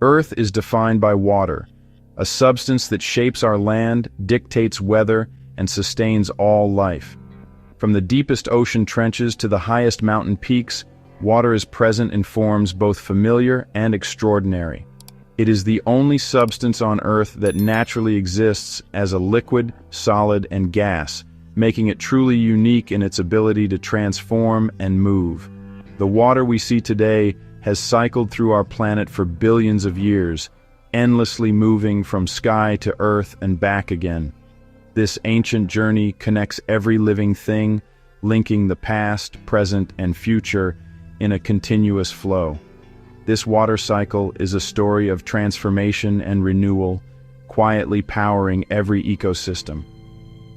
Earth is defined by water, a substance that shapes our land, dictates weather, and sustains all life. From the deepest ocean trenches to the highest mountain peaks, water is present in forms both familiar and extraordinary. It is the only substance on Earth that naturally exists as a liquid, solid, and gas, making it truly unique in its ability to transform and move. The water we see today has cycled through our planet for billions of years, endlessly moving from sky to earth and back again. This ancient journey connects every living thing, linking the past, present, and future in a continuous flow. This water cycle is a story of transformation and renewal, quietly powering every ecosystem.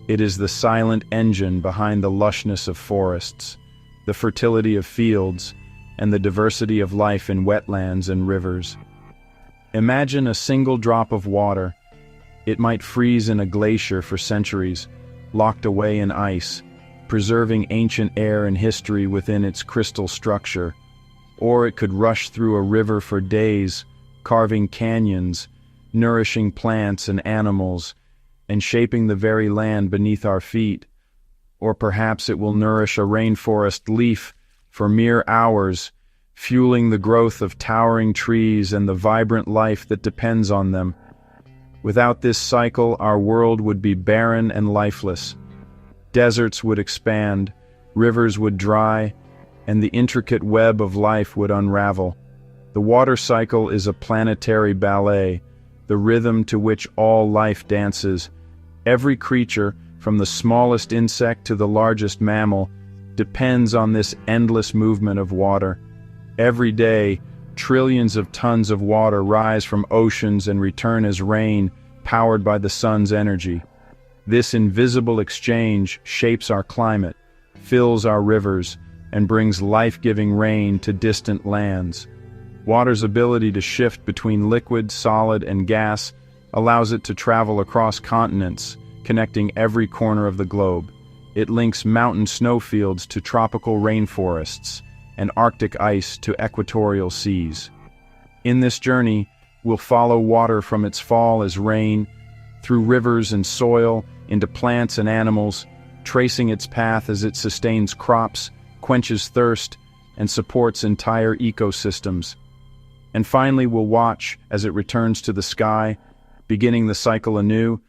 It is the silent engine behind the lushness of forests, the fertility of fields, and the diversity of life in wetlands and rivers. Imagine a single drop of water. It might freeze in a glacier for centuries, locked away in ice, preserving ancient air and history within its crystal structure. Or it could rush through a river for days, carving canyons, nourishing plants and animals, and shaping the very land beneath our feet. Or perhaps it will nourish a rainforest leaf for mere hours, fueling the growth of towering trees and the vibrant life that depends on them. Without this cycle, our world would be barren and lifeless. Deserts would expand, rivers would dry, and the intricate web of life would unravel. The water cycle is a planetary ballet, the rhythm to which all life dances. Every creature, from the smallest insect to the largest mammal, depends on this endless movement of water. Every day, trillions of tons of water rise from oceans and return as rain, powered by the sun's energy. This invisible exchange shapes our climate, fills our rivers, and brings life-giving rain to distant lands. Water's ability to shift between liquid, solid, and gas allows it to travel across continents, connecting every corner of the globe. It links mountain snowfields to tropical rainforests, and Arctic ice to equatorial seas. In this journey, we'll follow water from its fall as rain, through rivers and soil, into plants and animals, tracing its path as it sustains crops, quenches thirst, and supports entire ecosystems. And finally, we'll watch as it returns to the sky, beginning the cycle anew,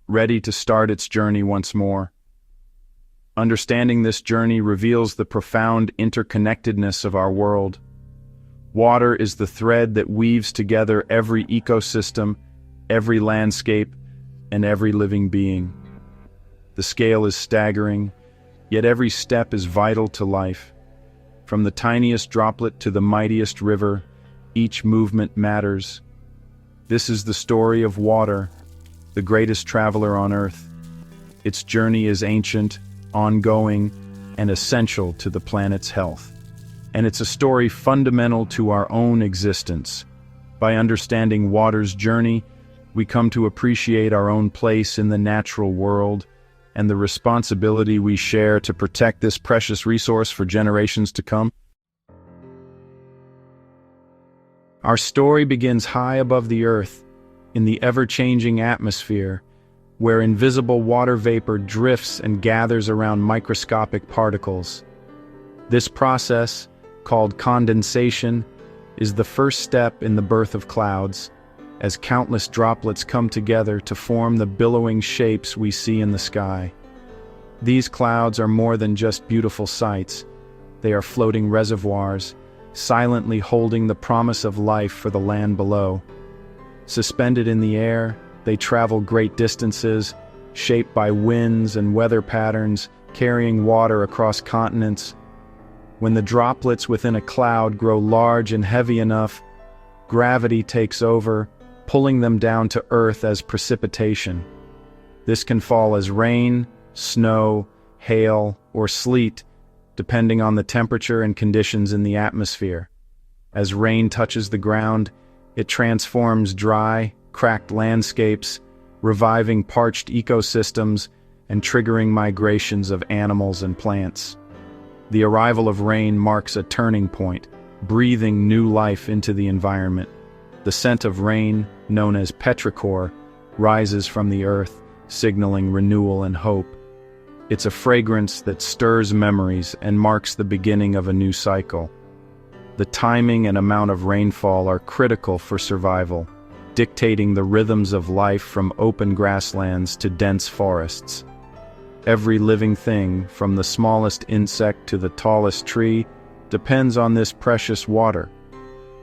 ready to start its journey once more. Understanding this journey reveals the profound interconnectedness of our world. Water is the thread that weaves together every ecosystem, every landscape, and every living being. The scale is staggering, yet every step is vital to life. From the tiniest droplet to the mightiest river, each movement matters. This is the story of water, the greatest traveler on Earth. Its journey is ancient, ongoing, and essential to the planet's health. And it's a story fundamental to our own existence. By understanding water's journey, we come to appreciate our own place in the natural world and the responsibility we share to protect this precious resource for generations to come. Our story begins high above the Earth, in the ever-changing atmosphere, where invisible water vapor drifts and gathers around microscopic particles. This process, called condensation, is the first step in the birth of clouds, as countless droplets come together to form the billowing shapes we see in the sky. These clouds are more than just beautiful sights. They are floating reservoirs, silently holding the promise of life for the land below. Suspended in the air, they travel great distances, shaped by winds and weather patterns, carrying water across continents. When the droplets within a cloud grow large and heavy enough, gravity takes over, pulling them down to Earth as precipitation. This can fall as rain, snow, hail, or sleet, depending on the temperature and conditions in the atmosphere. As rain touches the ground, it transforms dry, cracked landscapes, reviving parched ecosystems and triggering migrations of animals and plants. The arrival of rain marks a turning point, breathing new life into the environment. The scent of rain, known as petrichor, rises from the earth, signaling renewal and hope. It's a fragrance that stirs memories and marks the beginning of a new cycle. The timing and amount of rainfall are critical for survival, dictating the rhythms of life from open grasslands to dense forests. Every living thing, from the smallest insect to the tallest tree, depends on this precious water.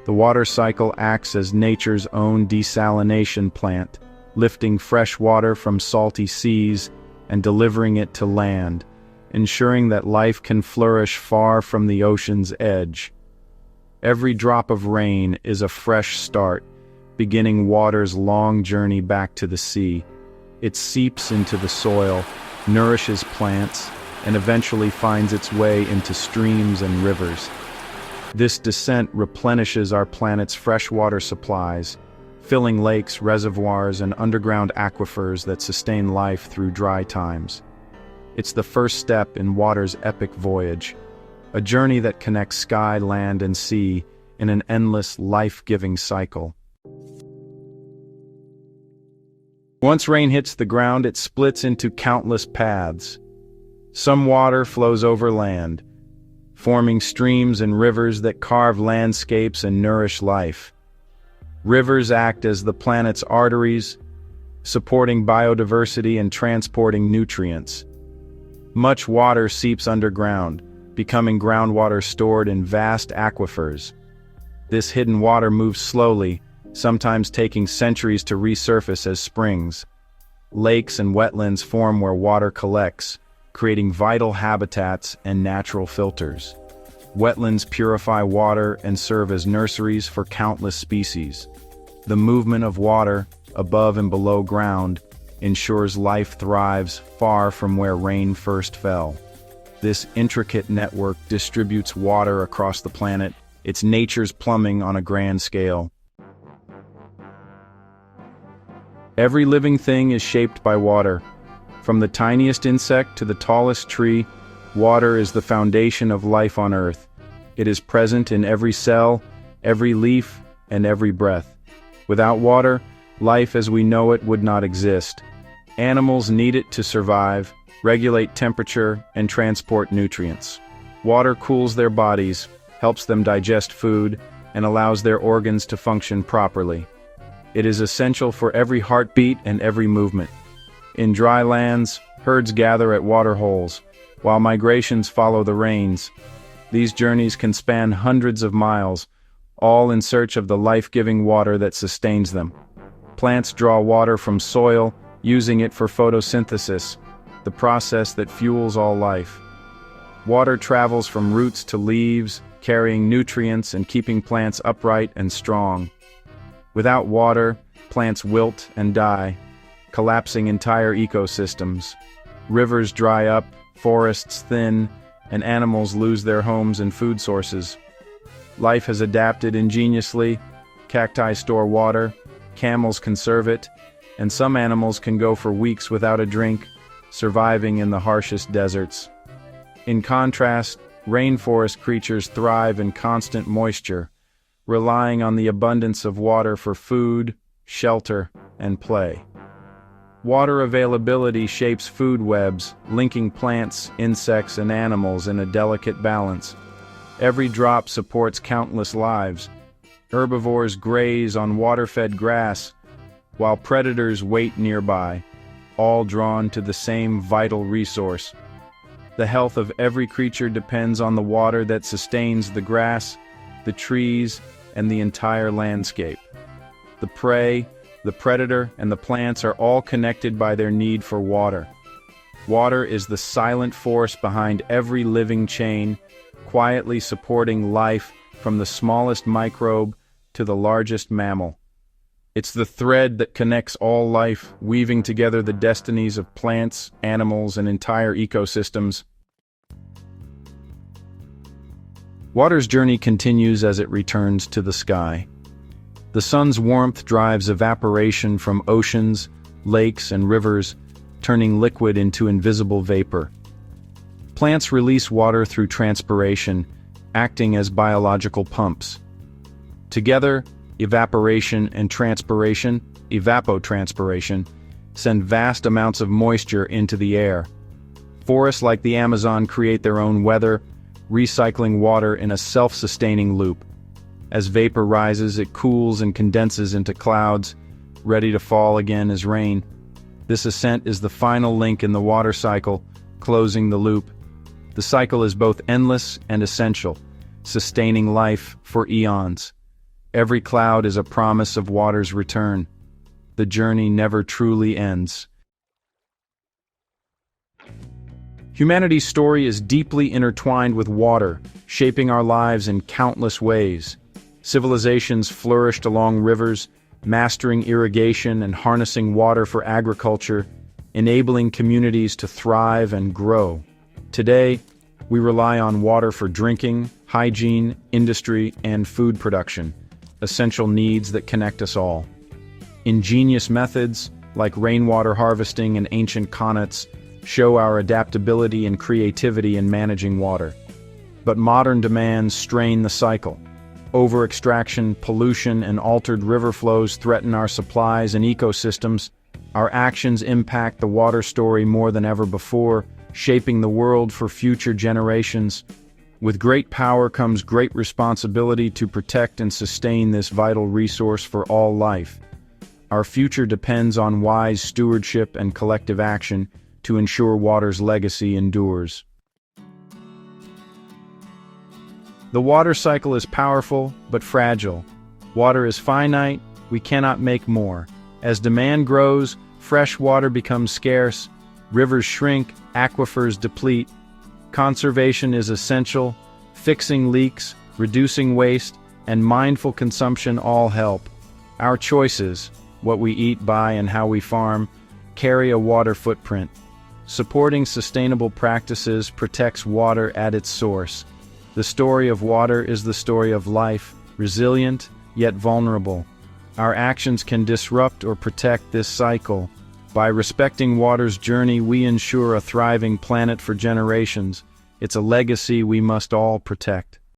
The water cycle acts as nature's own desalination plant, lifting fresh water from salty seas and delivering it to land, ensuring that life can flourish far from the ocean's edge. Every drop of rain is a fresh start, beginning water's long journey back to the sea. It seeps into the soil, nourishes plants, and eventually finds its way into streams and rivers. This descent replenishes our planet's freshwater supplies, filling lakes, reservoirs, and underground aquifers that sustain life through dry times. It's the first step in water's epic voyage, a journey that connects sky, land, and sea in an endless, life-giving cycle. Once rain hits the ground, it splits into countless paths. Some water flows over land, forming streams and rivers that carve landscapes and nourish life. Rivers act as the planet's arteries, supporting biodiversity and transporting nutrients. Much water seeps underground, becoming groundwater stored in vast aquifers. This hidden water moves slowly, sometimes taking centuries to resurface as springs. Lakes and wetlands form where water collects, creating vital habitats and natural filters. Wetlands purify water and serve as nurseries for countless species. The movement of water, above and below ground, ensures life thrives far from where rain first fell. This intricate network distributes water across the planet. It's nature's plumbing on a grand scale. Every living thing is shaped by water. From the tiniest insect to the tallest tree, water is the foundation of life on Earth. It is present in every cell, every leaf, and every breath. Without water, life as we know it would not exist. Animals need it to survive, regulate temperature, and transport nutrients. Water cools their bodies, helps them digest food, and allows their organs to function properly. It is essential for every heartbeat and every movement. In dry lands, herds gather at water holes, while migrations follow the rains. These journeys can span hundreds of miles, all in search of the life-giving water that sustains them. Plants draw water from soil, using it for photosynthesis, the process that fuels all life. Water travels from roots to leaves, carrying nutrients and keeping plants upright and strong. Without water, plants wilt and die, collapsing entire ecosystems. Rivers dry up, forests thin, and animals lose their homes and food sources. Life has adapted ingeniously. Cacti store water, camels conserve it, and some animals can go for weeks without a drink, surviving in the harshest deserts. In contrast, rainforest creatures thrive in constant moisture, relying on the abundance of water for food, shelter, and play. Water availability shapes food webs, linking plants, insects, and animals in a delicate balance. Every drop supports countless lives. Herbivores graze on water-fed grass, while predators wait nearby, all drawn to the same vital resource. The health of every creature depends on the water that sustains the grass, the trees, and the entire landscape. The prey, the predator, and the plants are all connected by their need for water. Water is the silent force behind every living chain, quietly supporting life from the smallest microbe to the largest mammal. It's the thread that connects all life, weaving together the destinies of plants, animals, and entire ecosystems. Water's journey continues as it returns to the sky. The sun's warmth drives evaporation from oceans, lakes, and rivers, turning liquid into invisible vapor. Plants release water through transpiration, acting as biological pumps. Together, evaporation and transpiration, evapotranspiration, send vast amounts of moisture into the air. Forests like the Amazon create their own weather, recycling water in a self-sustaining loop. As vapor rises, it cools and condenses into clouds, ready to fall again as rain. This ascent is the final link in the water cycle, closing the loop. The cycle is both endless and essential, sustaining life for eons. Every cloud is a promise of water's return. The journey never truly ends. Humanity's story is deeply intertwined with water, shaping our lives in countless ways. Civilizations flourished along rivers, mastering irrigation and harnessing water for agriculture, enabling communities to thrive and grow. Today, we rely on water for drinking, hygiene, industry, and food production, essential needs that connect us all. Ingenious methods, like rainwater harvesting and ancient qanats, show our adaptability and creativity in managing water. But modern demands strain the cycle. Over-extraction, pollution, and altered river flows threaten our supplies and ecosystems. Our actions impact the water story more than ever before, shaping the world for future generations. With great power comes great responsibility to protect and sustain this vital resource for all life. Our future depends on wise stewardship and collective action to ensure water's legacy endures. The water cycle is powerful but fragile. Water is finite, we cannot make more. As demand grows, fresh water becomes scarce, rivers shrink, aquifers deplete. Conservation is essential. Fixing leaks, reducing waste, and mindful consumption all help. Our choices, what we eat, buy, and how we farm, carry a water footprint. Supporting sustainable practices protects water at its source. The story of water is the story of life, resilient yet vulnerable. Our actions can disrupt or protect this cycle. By respecting water's journey, we ensure a thriving planet for generations. It's a legacy we must all protect.